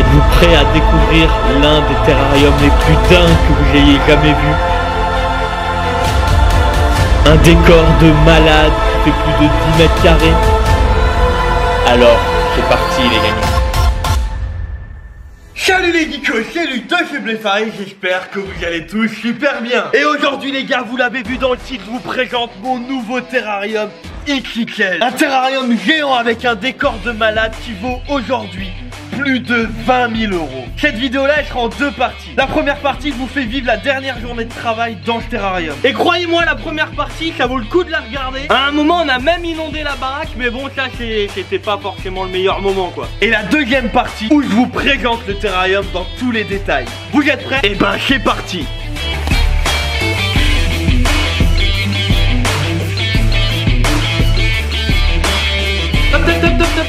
Êtes-vous prêts à découvrir l'un des terrariums les plus dingues que vous ayez jamais vu? Un décor de malade qui fait plus de 10 mètres carrés. Alors, c'est parti les amis. Salut les geekos, c'est Lutin, c'est Blefari, j'espère que vous allez tous super bien. Et aujourd'hui les gars, vous l'avez vu dans le titre, je vous présente mon nouveau terrarium XXL. Un terrarium géant avec un décor de malade qui vaut aujourd'hui plus de 20 000 €. Cette vidéo là elle sera en deux parties. La première partie je vous fais vivre la dernière journée de travail dans ce terrarium. Et croyez-moi, la première partie ça vaut le coup de la regarder. À un moment on a même inondé la baraque, mais bon ça c'était pas forcément le meilleur moment quoi. Et la deuxième partie où je vous présente le terrarium dans tous les détails. Vous êtes prêts? Et ben c'est parti.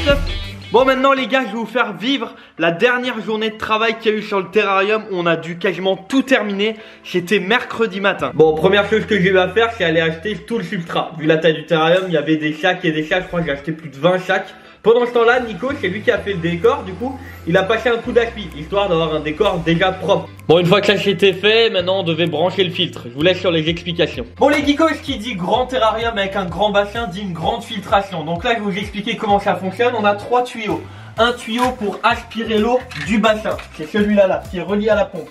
Top. Bon maintenant les gars, je vais vous faire vivre la dernière journée de travail qu'il y a eu sur le terrarium. On a dû quasiment tout terminer. C'était mercredi matin. Bon, première chose que j'ai eu à faire, c'est aller acheter tout le substrat. Vu la taille du terrarium, il y avait des sacs et des sacs. Je crois que j'ai acheté plus de 20 sacs. Pendant ce temps-là, Nico, c'est lui qui a fait le décor. Du coup, il a passé un coup d'aspi, histoire d'avoir un décor déjà propre. Bon, une fois que ça c'était fait, maintenant on devait brancher le filtre. Je vous laisse sur les explications. Bon les geekos, qui dit grand terrarium avec un grand bassin dit une grande filtration. Donc là, je vais vous expliquer comment ça fonctionne. On a trois tuyaux. Un tuyau pour aspirer l'eau du bassin, c'est celui-là qui est relié à la pompe.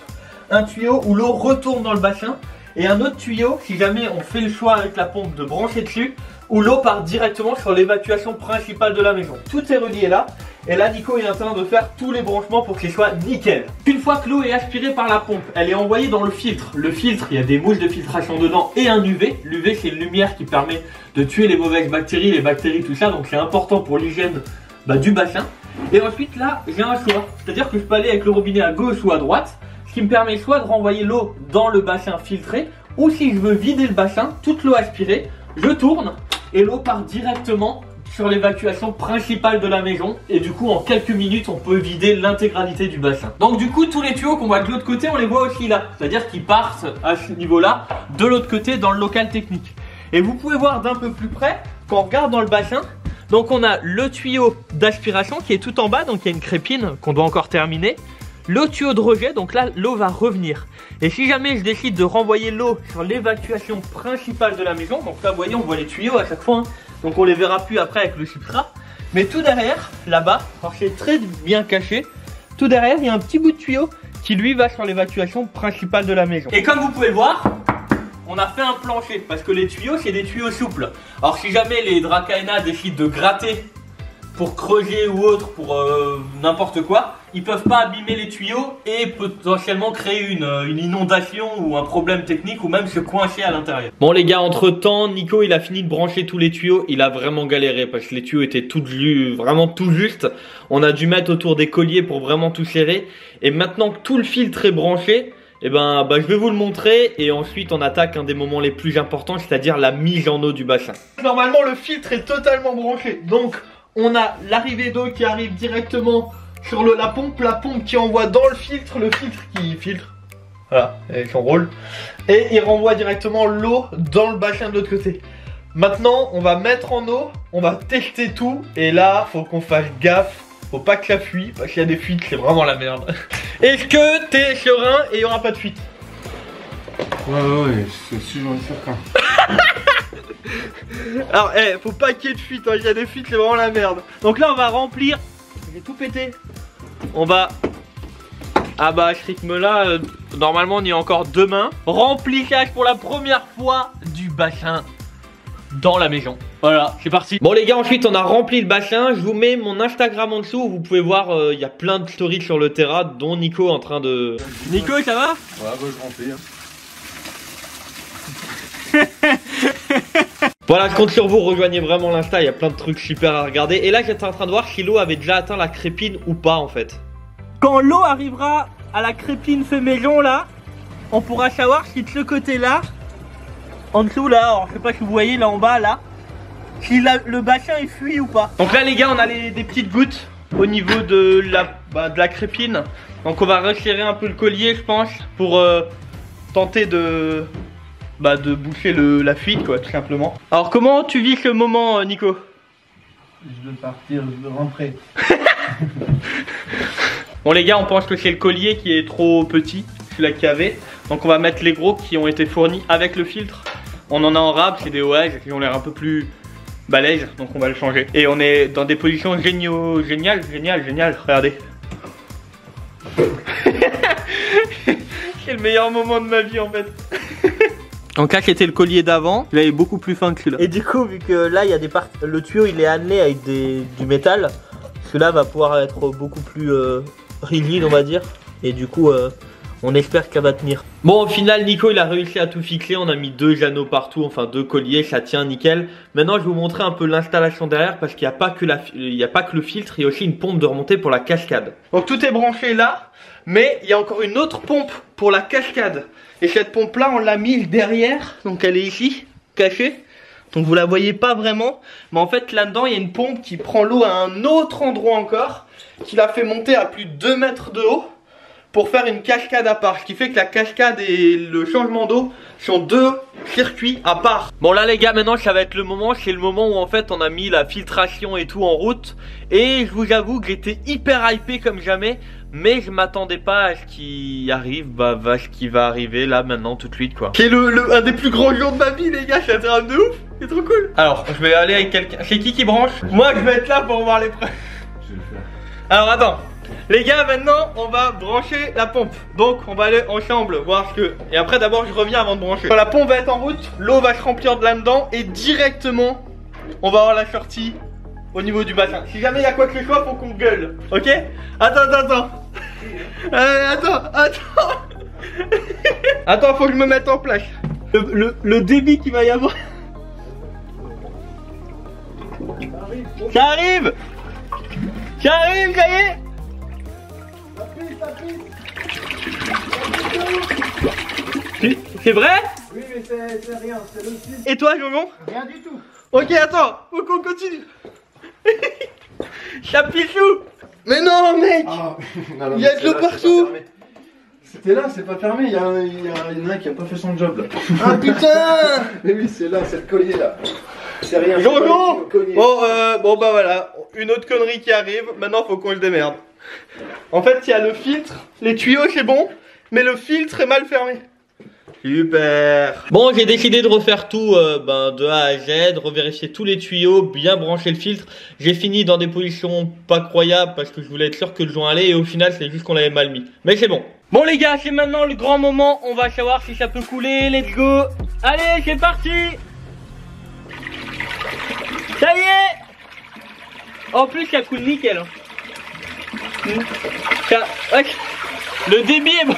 Un tuyau où l'eau retourne dans le bassin. Et un autre tuyau, si jamais on fait le choix avec la pompe de brancher dessus, où l'eau part directement sur l'évacuation principale de la maison. Tout est relié là. Et là, Nico est en train de faire tous les branchements pour que ce soit nickel. Une fois que l'eau est aspirée par la pompe, elle est envoyée dans le filtre. Le filtre, il y a des mouches de filtration dedans et un UV. L'UV, c'est une lumière qui permet de tuer les mauvaises bactéries, les bactéries, tout ça. Donc c'est important pour l'hygiène du bassin. Et ensuite là, j'ai un choix. C'est-à-dire que je peux aller avec le robinet à gauche ou à droite. Ce qui me permet soit de renvoyer l'eau dans le bassin filtré, ou si je veux vider le bassin, toute l'eau aspirée, je tourne et l'eau part directement sur l'évacuation principale de la maison. Et du coup en quelques minutes on peut vider l'intégralité du bassin. Donc du coup tous les tuyaux qu'on voit de l'autre côté, on les voit aussi là. C'est-à-dire qu'ils partent à ce niveau là, de l'autre côté dans le local technique. Et vous pouvez voir d'un peu plus près, quand on regarde dans le bassin, donc on a le tuyau d'aspiration qui est tout en bas, donc il y a une crépine qu'on doit encore terminer. Le tuyau de rejet, donc là l'eau va revenir. Et si jamais je décide de renvoyer l'eau sur l'évacuation principale de la maison, donc là vous voyez on voit les tuyaux à chaque fois, donc on les verra plus après avec le substrat. Mais tout derrière, là-bas, alors c'est très bien caché, tout derrière il y a un petit bout de tuyau qui lui va sur l'évacuation principale de la maison. Et comme vous pouvez le voir, on a fait un plancher, parce que les tuyaux c'est des tuyaux souples. Alors si jamais les Dracaena décident de gratter pour creuser ou autre, pour n'importe quoi, ils peuvent pas abîmer les tuyaux et potentiellement créer une inondation ou un problème technique ou même se coincer à l'intérieur. Bon les gars, entre temps, Nico il a fini de brancher tous les tuyaux. Il a vraiment galéré parce que les tuyaux étaient vraiment tout juste. On a dû mettre autour des colliers pour vraiment tout serrer. Et maintenant que tout le filtre est branché, et je vais vous le montrer et ensuite on attaque un des moments les plus importants, c'est-à-dire la mise en eau du bassin. Normalement le filtre est totalement branché, donc on a l'arrivée d'eau qui arrive directement sur la pompe qui envoie dans le filtre qui filtre, voilà, avec son rôle, et il renvoie directement l'eau dans le bassin de l'autre côté. Maintenant on va mettre en eau, on va tester tout, et là faut qu'on fasse gaffe, faut pas que ça fuit, parce qu'il y a des fuites, c'est vraiment la merde. Est-ce que t'es serein et il n'y aura pas de fuite? Ouais, c'est sûr, j'en ai certain. Alors, faut pas qu'il y ait de fuite, hein. Il y a des fuites, c'est vraiment la merde. Donc là, on va remplir. J'ai tout pété. On va. Ah bah, à ce rythme-là, normalement, on y est encore demain. Remplissage pour la première fois du bassin dans la maison. Voilà, c'est parti. Bon les gars, ensuite on a rempli le bassin. Je vous mets mon Instagram en dessous où vous pouvez voir, il y a plein de stories sur le terrain, dont Nico en train de... Nico, ça va? Ouais, je remplis. Voilà, je compte sur vous, rejoignez vraiment l'Insta, il y a plein de trucs super à regarder. Et là j'étais en train de voir si l'eau avait déjà atteint la crépine ou pas en fait. Quand l'eau arrivera à la crépine fait maison là, on pourra savoir si de ce côté là, en dessous là, alors je sais pas si vous voyez là en bas là, si le bassin il fuit ou pas. Donc là les gars, on a des petites gouttes au niveau de la crépine. Donc on va resserrer un peu le collier je pense pour tenter de boucher la fuite quoi, tout simplement. Alors comment tu vis ce moment Nico? Je veux partir, je veux rentrer. Bon les gars, on pense que c'est le collier qui est trop petit, celui-là qu'il y avait. Donc on va mettre les gros qui ont été fournis avec le filtre. On en a en rab, c'est des OH qui ont l'air un peu plus balèzes, donc on va le changer. Et on est dans des positions géniales, regardez. C'est le meilleur moment de ma vie en fait. Donc là c'était le collier d'avant, il est beaucoup plus fin que celui-là. Et du coup, vu que là il y a des parties, le tuyau il est annelé avec du métal, celui-là va pouvoir être beaucoup plus rigide on va dire. Et du coup on espère que ça va tenir. Bon, au final Nico il a réussi à tout fixer, on a mis 2 anneaux partout, enfin 2 colliers, ça tient nickel. Maintenant je vais vous montrer un peu l'installation derrière parce qu'il n'y a pas que le filtre, il y a aussi une pompe de remontée pour la cascade. Donc tout est branché là, mais il y a encore une autre pompe pour la cascade. Et cette pompe là on l'a mise derrière, donc elle est ici, cachée. Donc vous la voyez pas vraiment, mais en fait là-dedans il y a une pompe qui prend l'eau à un autre endroit encore, qui la fait monter à plus de 2 mètres de haut pour faire une cascade à part, ce qui fait que la cascade et le changement d'eau sont 2 circuits à part. Bon là les gars, maintenant ça va être le moment, c'est le moment où en fait on a mis la filtration et tout en route. Et je vous avoue que j'étais hyper hypé comme jamais, mais je m'attendais pas à ce qui arrive, ce qui va arriver là maintenant tout de suite quoi. C'est un des plus grands jours de ma vie les gars, c'est un truc de ouf, c'est trop cool. Alors je vais aller avec quelqu'un, c'est qui branche? Moi je vais être là pour voir les preuves. Je vais le faire. Alors attends. Les gars, maintenant on va brancher la pompe. Donc on va aller ensemble voir ce que... Et après d'abord je reviens avant de brancher. Quand la pompe va être en route, l'eau va se remplir de là-dedans. Et directement on va avoir la sortie au niveau du bassin. Si jamais il y a quoi que ce soit, faut qu'on gueule. Ok? Attends. Attends, faut que je me mette en place. Le débit qu'il va y avoir. Ça arrive, ça y est. C'est vrai? Oui, mais c'est rien, c'est le sud. Et toi, Jojon? Rien du tout. Ok, attends, faut qu'on continue. Chapichou. Mais non, mec, il y a de l'eau partout. C'était là, c'est pas fermé, il y en a un qui a pas fait son job là. Ah putain. Mais oui, c'est là, c'est le collier là. C'est rien. Jojon. Bon bah voilà, une autre connerie qui arrive, maintenant faut qu'on se démerde. En fait, il y a le filtre, les tuyaux c'est bon, mais le filtre est mal fermé. Super. Bon, j'ai décidé de refaire tout de A à Z, revérifier tous les tuyaux, bien brancher le filtre. J'ai fini dans des positions pas croyables parce que je voulais être sûr que le joint allait et au final c'est juste qu'on l'avait mal mis. Mais c'est bon. Bon les gars, c'est maintenant le grand moment, on va savoir si ça peut couler, let's go. Allez, c'est parti. Ça y est. En plus ça coule nickel hein. Le débit est bon.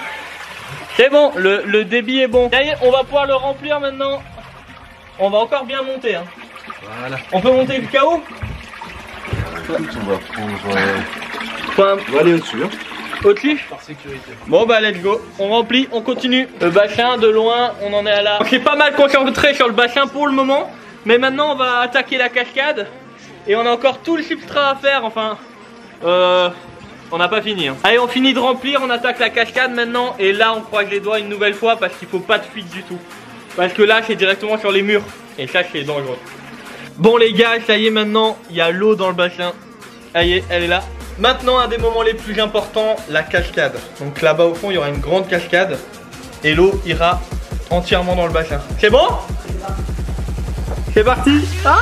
C'est bon, le débit est bon. Ça y est, on va pouvoir le remplir maintenant. On va encore bien monter hein. Voilà. On peut monter jusqu'à où? On va prendre... On va aller au-dessus hein. Au-dessus? Par sécurité. Bon bah let's go, on remplit, on continue. Le bassin de loin, on en est à là. On s'est pas mal concentré sur le bassin pour le moment. Mais maintenant on va attaquer la cascade. Et on a encore tout le substrat à faire, enfin on n'a pas fini hein. Allez, on finit de remplir, on attaque la cascade maintenant. Et là on croise les doigts une nouvelle fois parce qu'il faut pas de fuite du tout. Parce que là c'est directement sur les murs. Et ça c'est dangereux. Bon les gars, ça y est, maintenant il y a l'eau dans le bassin. Ça y est, elle est là. Maintenant un des moments les plus importants, la cascade. Donc là-bas au fond il y aura une grande cascade. Et l'eau ira entièrement dans le bassin. C'est bon? C'est parti. Ah!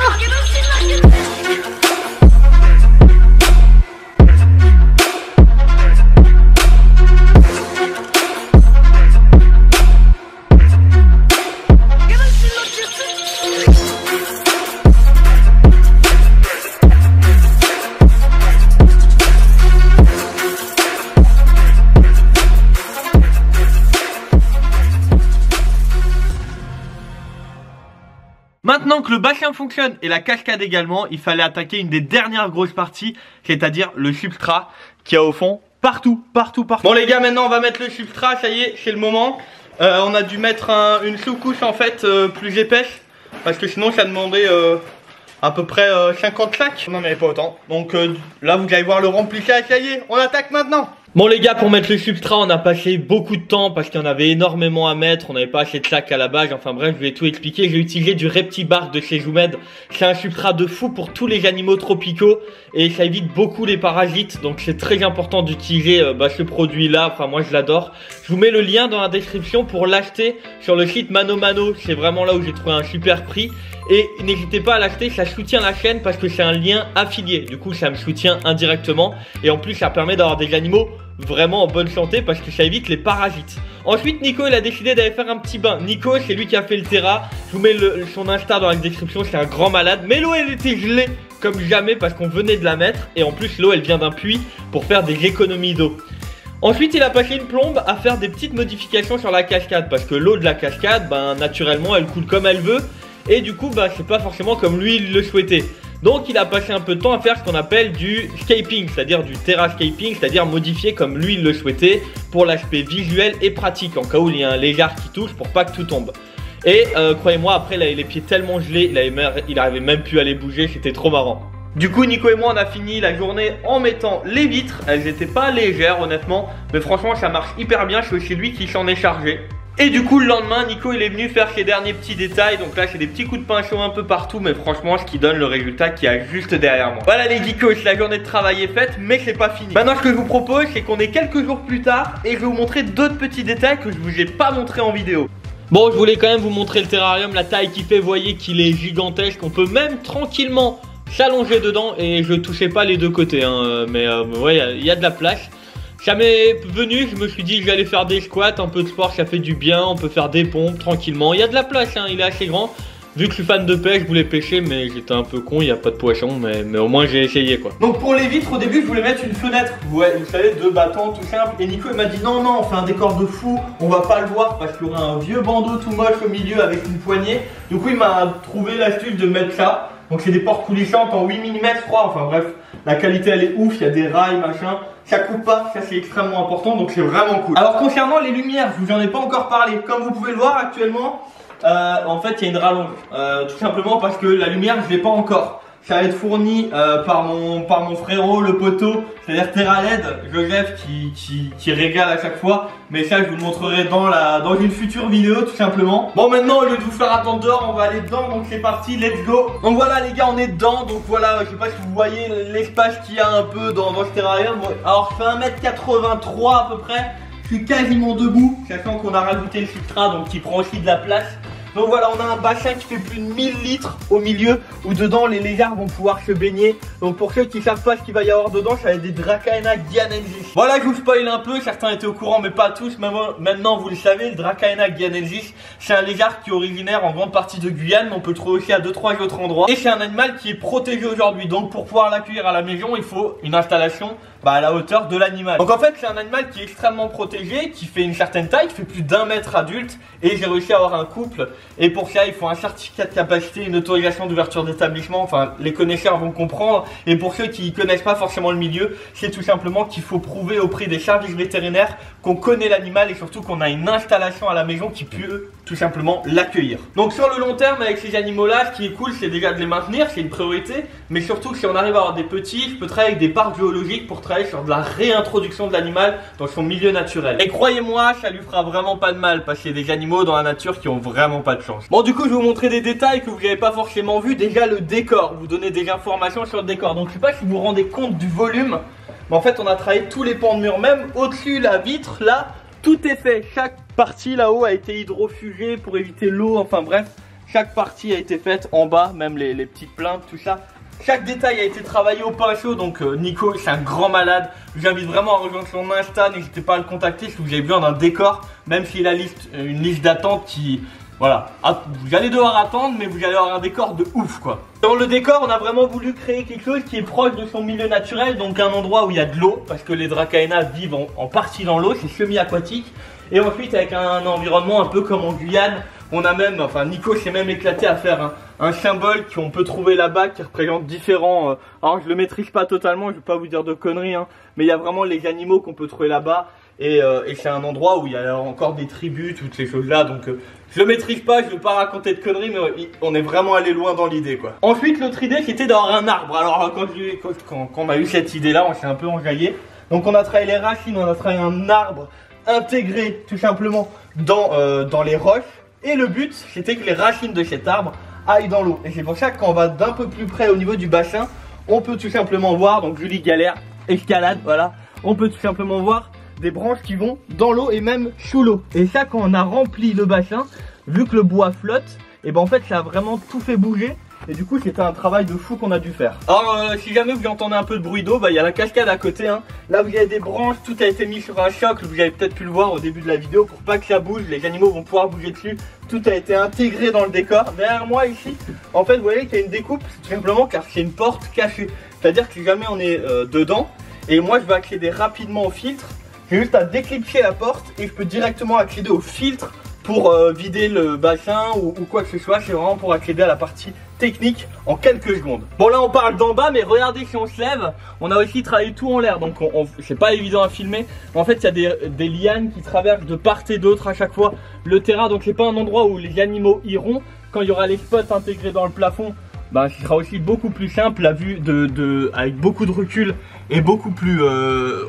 Maintenant que le bassin fonctionne et la cascade également, il fallait attaquer une des dernières grosses parties, c'est-à-dire le substrat qui a au fond partout. Bon les gars, maintenant on va mettre le substrat, ça y est, c'est le moment. On a dû mettre une sous-couche en fait plus épaisse, parce que sinon ça demandait à peu près 50 sacs. On n'en avait pas autant. Donc là vous allez voir le remplissage, ça y est, on attaque maintenant. Bon les gars, pour mettre le substrat, on a passé beaucoup de temps parce qu'il y en avait énormément à mettre, on n'avait pas assez de sacs à la base, enfin bref, je vais tout expliquer. J'ai utilisé du Reptibark de chez Zoomed, c'est un substrat de fou pour tous les animaux tropicaux et ça évite beaucoup les parasites, donc c'est très important d'utiliser ce produit là, enfin moi je l'adore. Je vous mets le lien dans la description pour l'acheter sur le site Mano Mano, c'est vraiment là où j'ai trouvé un super prix. Et n'hésitez pas à l'acheter, ça soutient la chaîne parce que c'est un lien affilié. Du coup, ça me soutient indirectement. Et en plus, ça permet d'avoir des animaux vraiment en bonne santé parce que ça évite les parasites. Ensuite, Nico, il a décidé d'aller faire un petit bain. Nico, c'est lui qui a fait le Terra. Je vous mets son Insta dans la description, c'est un grand malade. Mais l'eau, elle était gelée comme jamais parce qu'on venait de la mettre. Et en plus, l'eau, elle vient d'un puits pour faire des économies d'eau. Ensuite, il a passé une plombe à faire des petites modifications sur la cascade parce que l'eau de la cascade, naturellement, elle coule comme elle veut. Et du coup, c'est pas forcément comme lui il le souhaitait. Donc il a passé un peu de temps à faire ce qu'on appelle du scaping, c'est-à-dire du terrascaping, c'est-à-dire modifié comme lui il le souhaitait pour l'aspect visuel et pratique, en cas où il y a un lézard qui touche pour pas que tout tombe. Et croyez-moi, après il avait les pieds tellement gelés, il arrivait même plus à les bouger, c'était trop marrant. Du coup, Nico et moi on a fini la journée en mettant les vitres, elles étaient pas légères honnêtement, mais franchement ça marche hyper bien, c'est aussi lui qui s'en est chargé. Et du coup le lendemain, Nico il est venu faire ses derniers petits détails. Donc là c'est des petits coups de pinceau un peu partout, mais franchement ce qui donne le résultat qui est juste derrière moi. Voilà les geekos, la journée de travail est faite, mais c'est pas fini. Maintenant ce que je vous propose, c'est qu'on est quelques jours plus tard et je vais vous montrer d'autres petits détails que je vous ai pas montré en vidéo. Bon, je voulais quand même vous montrer le terrarium, la taille qu'il fait, vous voyez qu'il est gigantesque. On peut même tranquillement s'allonger dedans et je touchais pas les deux côtés hein, mais ouais, il y a de la place. Ça m'est venu, je me suis dit que j'allais faire des squats, un peu de sport, ça fait du bien, on peut faire des pompes tranquillement. Il y a de la place, hein, il est assez grand. Vu que je suis fan de pêche, je voulais pêcher, mais j'étais un peu con, il n'y a pas de poisson, mais au moins j'ai essayé quoi. Donc pour les vitres, au début, je voulais mettre une fenêtre, ouais, vous savez, 2 battants, tout simple. Et Nico il m'a dit non, on fait un décor de fou, on va pas le voir parce qu'il y aura un vieux bandeau tout moche au milieu avec une poignée. Du coup, il m'a trouvé l'astuce de mettre ça. Donc c'est des portes coulissantes en 8 mm je crois, enfin bref, la qualité elle est ouf, il y a des rails, machin. Ça coupe pas, ça c'est extrêmement important, donc c'est vraiment cool. Alors concernant les lumières, je vous en ai pas encore parlé. Comme vous pouvez le voir actuellement, en fait il y a une rallonge. Tout simplement parce que la lumière je l'ai pas encore. Ça va être fourni par mon frérot, le poteau, c'est-à-dire Terra LED, Joseph qui régale à chaque fois. Mais ça je vous le montrerai dans une future vidéo tout simplement. Bon maintenant au lieu de vous faire attendre dehors, on va aller dedans, donc c'est parti, let's go. Donc voilà les gars, on est dedans, donc voilà, je sais pas si vous voyez l'espace qu'il y a un peu dans ce terrarium. Alors je fais 1m83 à peu près, je suis quasiment debout, sachant qu'on a rajouté le substrat donc qui prend aussi de la place. Donc voilà, on a un bassin qui fait plus de 1000 litres au milieu où dedans les lézards vont pouvoir se baigner. Donc pour ceux qui savent pas ce qu'il va y avoir dedans, ça va être des Dracaena guianensis. Voilà, je vous spoil un peu, certains étaient au courant mais pas tous. Maintenant vous le savez, le Dracaena guianensis, c'est un lézard qui est originaire en grande partie de Guyane, mais on peut le trouver aussi à 2-3 autres endroits. Et c'est un animal qui est protégé aujourd'hui. Donc pour pouvoir l'accueillir à la maison, il faut une installation à la hauteur de l'animal. Donc en fait c'est un animal qui est extrêmement protégé, qui fait une certaine taille, qui fait plus d'1 mètre adulte. Et j'ai réussi à avoir un couple. Et pour ça il faut un certificat de capacité, une autorisation d'ouverture d'établissement. Enfin les connaisseurs vont comprendre. Et pour ceux qui connaissent pas forcément le milieu, c'est tout simplement qu'il faut prouver auprès des services vétérinaires qu'on connaît l'animal et surtout qu'on a une installation à la maison qui peut tout simplement l'accueillir. Donc sur le long terme avec ces animaux là, ce qui est cool c'est déjà de les maintenir, c'est une priorité. Mais surtout que si on arrive à avoir des petits, je peux travailler avec des parcs zoologiques pour travailler sur de la réintroduction de l'animal dans son milieu naturel. Et croyez-moi, ça lui fera vraiment pas de mal parce qu'il y a des animaux dans la nature qui ont vraiment pas de chance. Bon du coup je vais vous montrer des détails que vous n'avez pas forcément vu. Déjà le décor, vous donner des informations sur le décor. Donc je sais pas si vous vous rendez compte du volume, mais en fait on a travaillé tous les pans de mur, même au-dessus la vitre là, tout est fait. Chaque partie là-haut a été hydrofugée pour éviter l'eau, enfin bref, chaque partie a été faite en bas, même les petites plaintes, tout ça. Chaque détail a été travaillé au pinceau, donc Nico c'est un grand malade. Je vous invite vraiment à rejoindre son Insta, n'hésitez pas à le contacter si vous avez besoin d'un décor, même s'il a une liste d'attente qui... Voilà, vous allez devoir attendre, mais vous allez avoir un décor de ouf quoi. Dans le décor, on a vraiment voulu créer quelque chose qui est proche de son milieu naturel, donc un endroit où il y a de l'eau, parce que les Dracaena vivent en partie dans l'eau, c'est semi-aquatique. Et ensuite avec un environnement un peu comme en Guyane, on a même, enfin Nico s'est même éclaté à faire un symbole qu'on peut trouver là-bas qui représente différents... alors je le maîtrise pas totalement, je vais pas vous dire de conneries, hein, mais il y a vraiment les animaux qu'on peut trouver là-bas. Et c'est un endroit où il y a encore des tribus, toutes ces choses-là, donc je le maîtrise pas, je vais pas raconter de conneries, mais on est vraiment allé loin dans l'idée quoi. Ensuite l'autre idée c'était d'avoir un arbre. Alors quand on a eu cette idée là, on s'est un peu enjaillé. Donc on a travaillé les racines, on a travaillé un arbre intégré tout simplement dans les roches. Et le but c'était que les racines de cet arbre aillent dans l'eau. Et c'est pour ça que quand on va d'un peu plus près au niveau du bassin, on peut tout simplement voir, donc Julie galère, escalade, voilà. On peut tout simplement voir des branches qui vont dans l'eau et même sous l'eau. Et ça, quand on a rempli le bassin, vu que le bois flotte, et ben en fait ça a vraiment tout fait bouger. Et du coup c'était un travail de fou qu'on a dû faire. Alors si jamais vous entendez un peu de bruit d'eau, bah il y a la cascade à côté hein. Là vous avez des branches, tout a été mis sur un socle. Vous avez peut-être pu le voir au début de la vidéo. Pour pas que ça bouge, les animaux vont pouvoir bouger dessus. Tout a été intégré dans le décor. Derrière moi ici, en fait vous voyez qu'il y a une découpe, tout simplement car c'est une porte cachée. C'est à dire que si jamais on est dedans, et moi je vais accéder rapidement au filtre, j'ai juste à déclipser la porte et je peux directement accéder au filtre pour vider le bassin ou quoi que ce soit. C'est vraiment pour accéder à la partie technique en quelques secondes. Bon là on parle d'en bas, mais regardez si on se lève, on a aussi travaillé tout en l'air, donc c'est pas évident à filmer. En fait il y a des lianes qui traversent de part et d'autre à chaque fois le terrain, donc c'est pas un endroit où les animaux iront. Quand il y aura les spots intégrés dans le plafond, bah, ce sera aussi beaucoup plus simple, la vue avec beaucoup de recul et beaucoup plus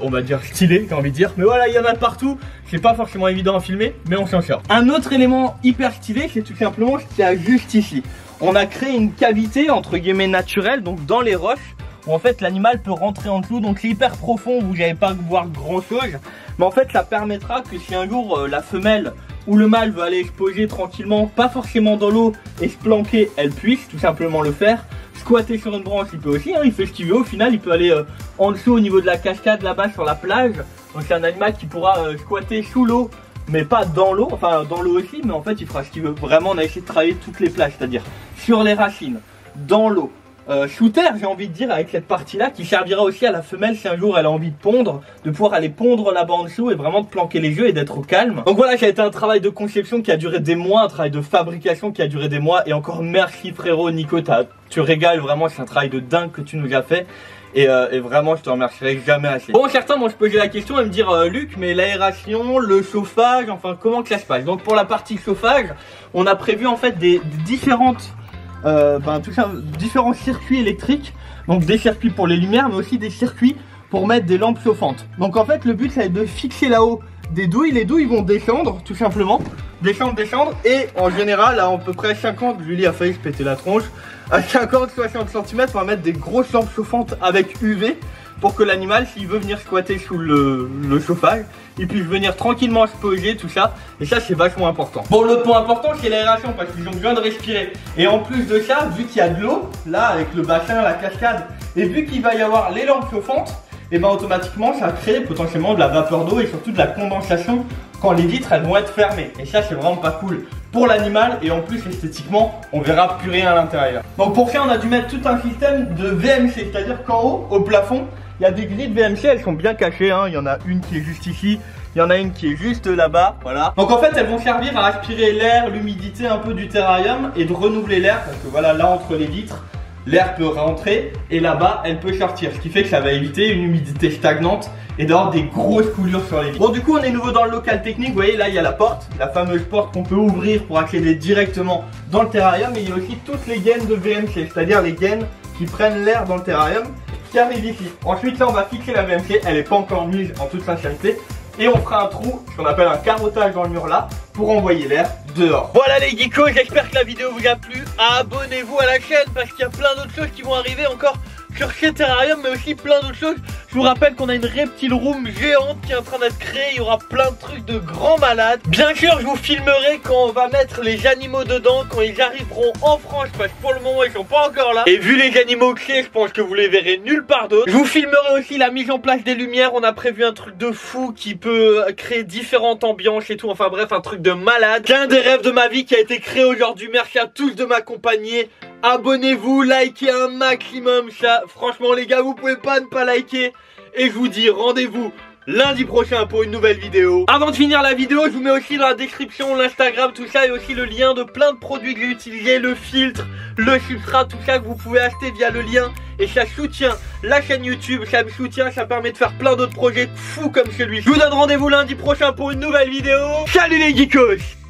on va dire stylé, j'ai envie de dire. Mais voilà, il y en a de partout, c'est pas forcément évident à filmer, mais on s'en sort. Un autre élément hyper stylé, c'est tout simplement ce qu'il y a juste ici. On a créé une cavité entre guillemets naturelle, donc dans les roches, où en fait l'animal peut rentrer en dessous. Donc c'est hyper profond, vous n'allez pas voir grand chose, mais en fait ça permettra que si un jour la femelle ou le mâle veut aller se poser tranquillement, pas forcément dans l'eau, et se planquer, elle puisse tout simplement le faire. Squatter sur une branche, il peut aussi, hein, il fait ce qu'il veut. Au final, il peut aller en dessous au niveau de la cascade là-bas sur la plage. Donc c'est un animal qui pourra squatter sous l'eau, mais pas dans l'eau, enfin dans l'eau aussi, mais en fait il fera ce qu'il veut. Vraiment, on a essayé de travailler toutes les plages, c'est-à-dire sur les racines, dans l'eau, sous terre, j'ai envie de dire, avec cette partie-là qui servira aussi à la femelle si un jour elle a envie de pondre, de pouvoir aller pondre là-bas en dessous et vraiment de planquer les œufs et d'être au calme. Donc voilà, ça a été un travail de conception qui a duré des mois, un travail de fabrication qui a duré des mois. Et encore merci frérot Nico, tu régales vraiment, c'est un travail de dingue que tu nous as fait. Et vraiment je te remercierai jamais assez. Bon, certains vont se poser la question et me dire Luc, mais l'aération, le chauffage, enfin comment que ça se passe? Donc pour la partie chauffage, on a prévu en fait des différentes différents circuits électriques. Donc des circuits pour les lumières, mais aussi des circuits pour mettre des lampes chauffantes. Donc en fait le but ça va être de fixer là-haut des douilles. Les douilles vont descendre tout simplement, descendre, et en général à peu près 50, Julie a failli se péter la tronche, à 50-60 cm on va mettre des grosses lampes chauffantes avec UV pour que l'animal, s'il veut venir squatter sous le chauffage, il puisse venir tranquillement se poser, tout ça. Et ça c'est vachement important. Bon, l'autre point important c'est l'aération, parce qu'ils ont besoin de respirer. Et en plus de ça, vu qu'il y a de l'eau là avec le bassin, la cascade, et vu qu'il va y avoir les lampes chauffantes, et ben automatiquement ça crée potentiellement de la vapeur d'eau et surtout de la condensation quand les vitres elles vont être fermées. Et ça c'est vraiment pas cool pour l'animal, et en plus esthétiquement on verra plus rien à l'intérieur. Donc pour ça on a dû mettre tout un système de VMC, c'est-à-dire qu'en haut au plafond il y a des grilles de VMC, elles sont bien cachées hein. Il y en a une qui est juste ici, il y en a une qui est juste là-bas, voilà. Donc en fait elles vont servir à aspirer l'air, l'humidité un peu du terrarium et de renouveler l'air, parce que voilà, là entre les vitres l'air peut rentrer et là-bas elle peut sortir, ce qui fait que ça va éviter une humidité stagnante et d'avoir des grosses coulures sur les vitres. Bon, du coup on est nouveau dans le local technique, vous voyez là il y a la porte, la fameuse porte qu'on peut ouvrir pour accéder directement dans le terrarium. Et il y a aussi toutes les gaines de VMC, c'est-à-dire les gaines qui prennent l'air dans le terrarium, qui arrivent ici. Ensuite là on va fixer la VMC, elle n'est pas encore mise en toute sincérité, et on fera un trou, ce qu'on appelle un carottage dans le mur là, pour envoyer l'air dehors. Voilà les geekos, j'espère que la vidéo vous a plu. Abonnez-vous à la chaîne parce qu'il y a plein d'autres choses qui vont arriver encore sur ce terrarium, mais aussi plein d'autres choses. Je vous rappelle qu'on a une reptile room géante qui est en train d'être créée. Il y aura plein de trucs de grands malades. Bien sûr, je vous filmerai quand on va mettre les animaux dedans, quand ils arriveront en France, parce que pour le moment ils sont pas encore là. Et vu les animaux que c'est, je pense que vous les verrez nulle part d'autre. Je vous filmerai aussi la mise en place des lumières. On a prévu un truc de fou qui peut créer différentes ambiances et tout. Enfin bref, un truc de malade. C'est un des rêves de ma vie qui a été créé aujourd'hui. Merci à tous de m'accompagner. Abonnez-vous, likez un maximum ça. Franchement les gars, vous pouvez pas ne pas liker. Et je vous dis rendez-vous lundi prochain pour une nouvelle vidéo. Avant de finir la vidéo, je vous mets aussi dans la description l'Instagram, tout ça, et aussi le lien de plein de produits que j'ai utilisés, le filtre, le substrat, tout ça que vous pouvez acheter via le lien. Et ça soutient la chaîne YouTube, ça me soutient, ça permet de faire plein d'autres projets fous comme celui-ci. Je vous donne rendez-vous lundi prochain pour une nouvelle vidéo. Salut les geekos!